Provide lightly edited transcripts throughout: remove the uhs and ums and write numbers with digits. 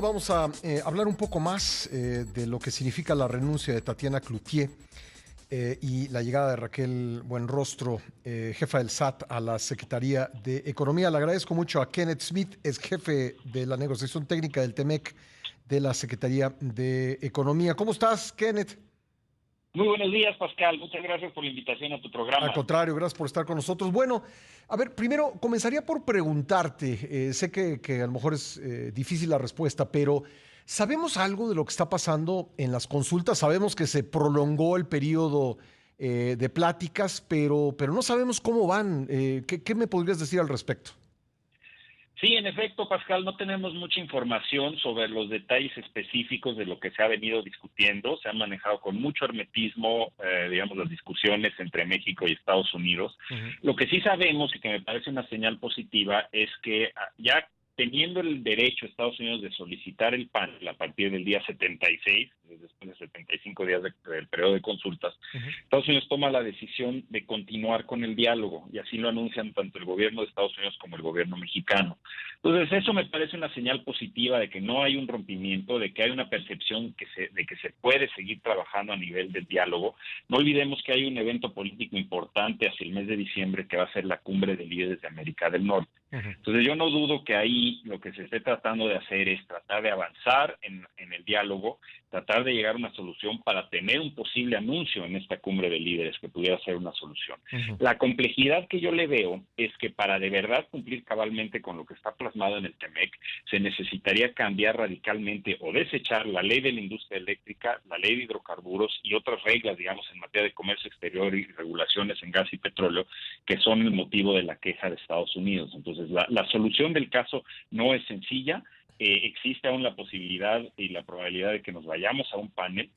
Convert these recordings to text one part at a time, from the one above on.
Vamos a hablar un poco más de lo que significa la renuncia de Tatiana Cloutier y la llegada de Raquel Buenrostro, jefa del SAT, a la Secretaría de Economía. Le agradezco mucho a Kenneth Smith, es jefe de la negociación técnica del TEMEC de la Secretaría de Economía. ¿Cómo estás, Kenneth? Muy buenos días, Pascal. Muchas gracias por la invitación a tu Al programa. contrario, gracias por estar con nosotros. Bueno, a ver, primero comenzaría por preguntarte, sé que a lo mejor es difícil la respuesta, pero ¿sabemos algo de lo que está pasando en las consultas? Sabemos que se prolongó el periodo de pláticas, pero no sabemos cómo van. ¿Qué me podrías decir al respecto? Sí, en efecto, Pascal, no tenemos mucha información sobre los detalles específicos de lo que se ha venido discutiendo. Se han manejado con mucho hermetismo, digamos, las discusiones entre México y Estados Unidos. Ujú. Lo que sí sabemos y que me parece una señal positiva es que ya teniendo el derecho Estados Unidos de solicitar el panel a partir del día 76, después de 75 días del periodo de consultas, Ujú. Estados Unidos toma la decisión de continuar con el diálogo y así lo anuncian tanto el gobierno de Estados Unidos como el gobierno mexicano. Entonces, eso me parece una señal positiva de que no hay un rompimiento, de que hay una percepción de que se puede seguir trabajando a nivel del diálogo. No olvidemos que hay un evento político importante hacia el mes de diciembre que va a ser la cumbre de líderes de América del Norte. Ujú. Entonces, yo no dudo que ahí lo que se esté tratando de hacer es tratar de avanzar en el diálogo, tratar de llegar a una solución para tener un posible anuncio en esta cumbre de líderes que pudiera ser una solución. Ujú. La complejidad que yo le veo es que para de verdad cumplir cabalmente con lo que está plasmado en el TEMEC, se necesitaría cambiar radicalmente o desechar la ley de la industria eléctrica, la ley de hidrocarburos y otras reglas, digamos, en materia de comercio exterior y regulaciones en gas y petróleo, que son el motivo de la queja de Estados Unidos. Entonces, la solución del caso no es sencilla. Existe aún la posibilidad y la probabilidad de que nos vayamos a un panel,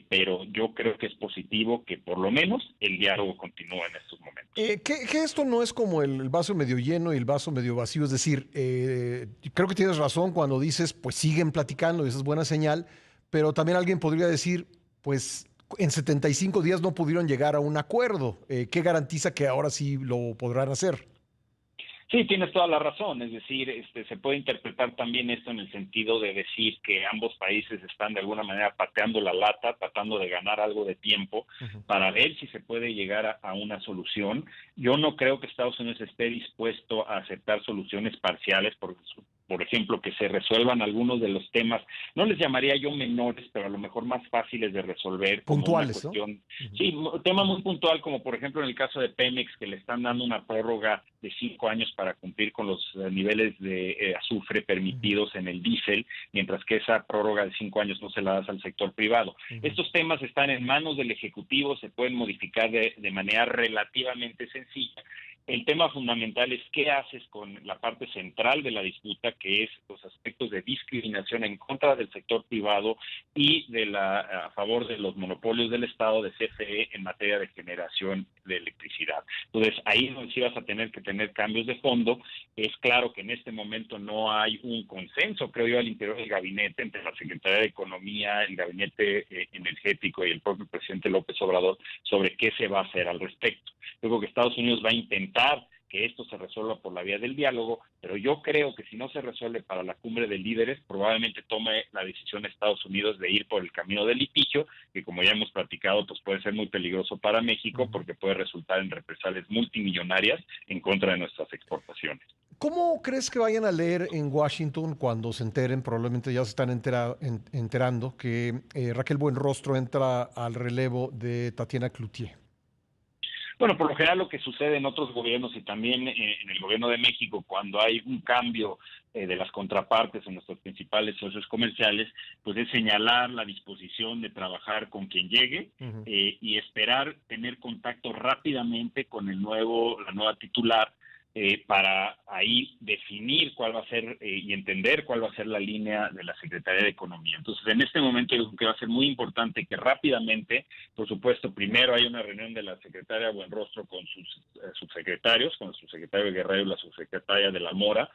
pero yo creo que es positivo que por lo menos el diálogo continúe en estos momentos. Que esto no es como el vaso medio lleno y el vaso medio vacío, es decir, creo que tienes razón cuando dices, pues siguen platicando y esa es buena señal, pero también alguien podría decir, pues en 75 días no pudieron llegar a un acuerdo. ¿Qué garantiza que ahora sí lo podrán hacer? Sí, tienes toda la razón. Es decir, se puede interpretar también esto en el sentido de decir que ambos países están de alguna manera pateando la lata, tratando de ganar algo de tiempo Ujú. para ver si se puede llegar a una solución. Yo no creo que Estados Unidos esté dispuesto a aceptar soluciones parciales, por ejemplo, que se resuelvan algunos de los temas, no les llamaría yo menores, pero a lo mejor más fáciles de resolver, como una Puntuales, ¿no? cuestión, Ujú. sí, un tema muy puntual, como por ejemplo en el caso de Pemex, que le están dando una prórroga de 5 años para cumplir con los niveles de azufre Ujú. permitidos en el diésel, mientras que esa prórroga de 5 años no se la das al sector privado. Ujú. Estos temas están en manos del Ejecutivo, se pueden modificar de manera relativamente sencilla. El tema fundamental es qué haces con la parte central de la disputa, que es los aspectos de discriminación en contra del sector privado y a favor de los monopolios del Estado de CFE en materia de generación de electricidad. Entonces, ahí es donde sí vas a tener que tener cambios de fondo. Es claro que en este momento no hay un consenso, creo yo, al interior del gabinete entre la Secretaría de Economía, el gabinete energético y el propio presidente López Obrador sobre qué se va a hacer al respecto. Yo creo que Estados Unidos va a intentar que esto se resuelva por la vía del diálogo, pero yo creo que si no se resuelve para la cumbre de líderes, probablemente tome la decisión Estados Unidos de ir por el camino del litigio, que como ya hemos platicado, pues puede ser muy peligroso para México Ujú. porque puede resultar en represalias multimillonarias en contra de nuestras exportaciones. ¿Cómo crees que vayan a leer en Washington cuando se enteren, probablemente ya se están enterando, que Raquel Buenrostro entra al relevo de Tatiana Cloutier? Bueno, por lo general lo que sucede en otros gobiernos y también en el gobierno de México, cuando hay un cambio de las contrapartes en nuestros principales socios comerciales, pues es señalar la disposición de trabajar con quien llegue Ujú. y esperar tener contacto rápidamente con la nueva titular para ahí definir cuál va a ser y entender cuál va a ser la línea de la Secretaría de Economía. Entonces, en este momento yo creo que va a ser muy importante que rápidamente, por supuesto, primero hay una reunión de la secretaria Buenrostro con sus subsecretarios, con el subsecretario Guerrero y la subsecretaria de la Mora,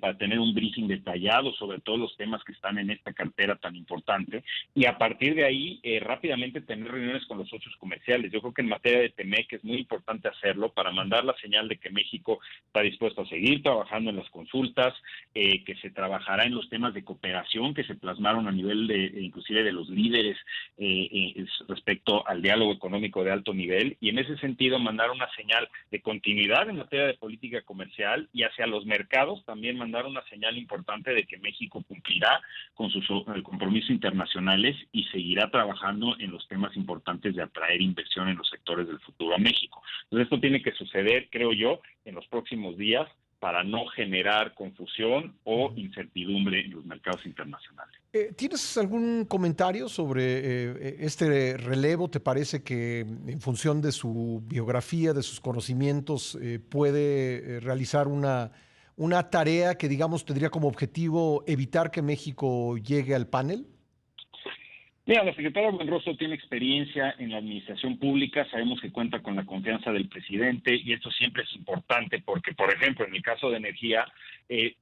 para tener un briefing detallado sobre todos los temas que están en esta cartera tan importante, y a partir de ahí rápidamente tener reuniones con los socios comerciales. Yo creo que en materia de TEMEC es muy importante hacerlo para mandar la señal de que México está dispuesto a seguir trabajando en las consultas, que se trabajará en los temas de cooperación que se plasmaron a nivel inclusive de los líderes respecto al diálogo económico de alto nivel, y en ese sentido mandar una señal de continuidad en materia de política comercial, y hacia los mercados también mandar una señal importante de que México cumplirá con sus compromisos internacionales y seguirá trabajando en los temas importantes de atraer inversión en los sectores del futuro a México. Entonces esto tiene que suceder, creo yo, en los próximos días para no generar confusión o incertidumbre en los mercados internacionales. ¿Tienes algún comentario sobre este relevo? ¿Te parece que en función de su biografía, de sus conocimientos, puede realizar una tarea que, digamos, tendría como objetivo evitar que México llegue al panel? Mira, la secretaria Buenrostro tiene experiencia en la administración pública, sabemos que cuenta con la confianza del presidente, y esto siempre es importante porque, por ejemplo, en el caso de energía,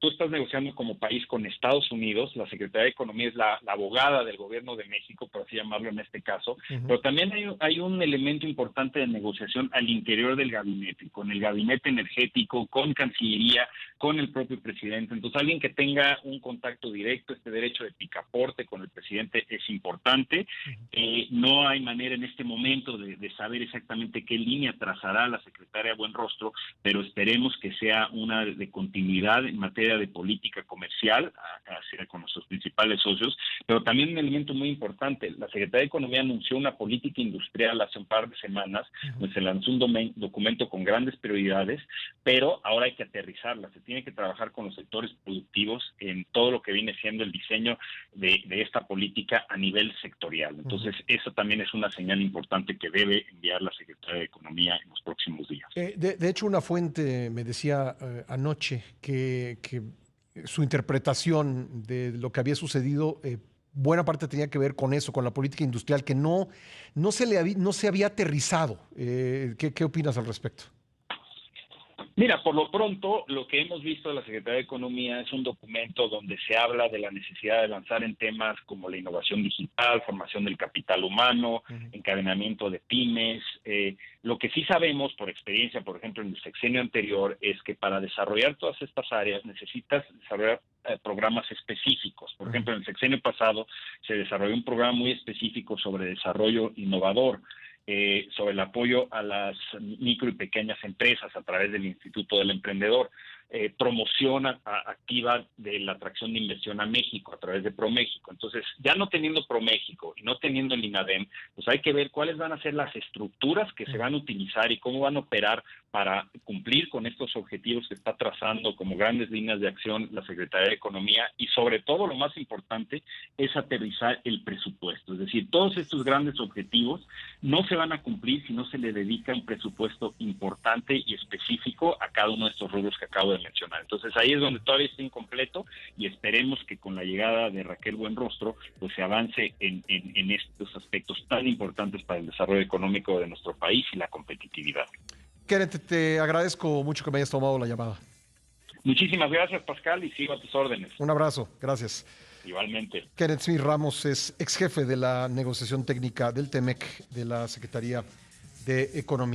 tú estás negociando como país con Estados Unidos, la Secretaría de Economía es la abogada del gobierno de México, por así llamarlo en este caso, pero también hay un elemento importante de negociación al interior del gabinete, con el gabinete energético, con Cancillería, con el propio presidente. Entonces, alguien que tenga un contacto directo, este derecho de picaporte con el presidente es importante. No hay manera en este momento de saber exactamente qué línea trazará la secretaria Buenrostro, pero esperemos que sea una de continuidad en materia de política comercial con nuestros principales socios, pero también un elemento muy importante. La Secretaría de Economía anunció una política industrial hace un par de semanas, donde se lanzó un documento con grandes prioridades, pero ahora hay que aterrizarla. Se tiene que trabajar con los sectores productivos en todo lo que viene siendo el diseño de esta política a nivel sectorial. Entonces, eso también es una señal importante que debe enviar la Secretaría de Economía en los próximos días. De hecho, una fuente me decía anoche que su interpretación de lo que había sucedido, buena parte tenía que ver con eso, con la política industrial, que no se había aterrizado. ¿Qué opinas al respecto? Mira, por lo pronto, lo que hemos visto de la Secretaría de Economía es un documento donde se habla de la necesidad de avanzar en temas como la innovación digital, formación del capital humano, encadenamiento de pymes. Lo que sí sabemos por experiencia, por ejemplo, en el sexenio anterior, es que para desarrollar todas estas áreas necesitas desarrollar programas específicos. Por ejemplo, en el sexenio pasado se desarrolló un programa muy específico sobre desarrollo innovador, sobre el apoyo a las micro y pequeñas empresas a través del Instituto del Emprendedor, promoción activa de la atracción de inversión a México a través de ProMéxico. Entonces, ya no teniendo ProMéxico y no teniendo el INADEM, pues hay que ver cuáles van a ser las estructuras que se van a utilizar y cómo van a operar para cumplir con estos objetivos que está trazando como grandes líneas de acción la Secretaría de Economía, y sobre todo lo más importante es aterrizar el presupuesto. Es decir, todos estos grandes objetivos no se van a cumplir si no se le dedica un presupuesto importante y específico a cada uno de estos rubros que acabo de mencionar. Entonces ahí es donde todavía está incompleto, y esperemos que con la llegada de Raquel Buenrostro pues se avance en estos aspectos tan importantes para el desarrollo económico de nuestro país y la competitividad. Kenneth, te agradezco mucho que me hayas tomado la llamada. Muchísimas gracias, Pascal, y sigo a tus órdenes. Un abrazo, gracias. Igualmente. Kenneth Smith Ramos es ex jefe de la negociación técnica del TEMEC de la Secretaría de Economía.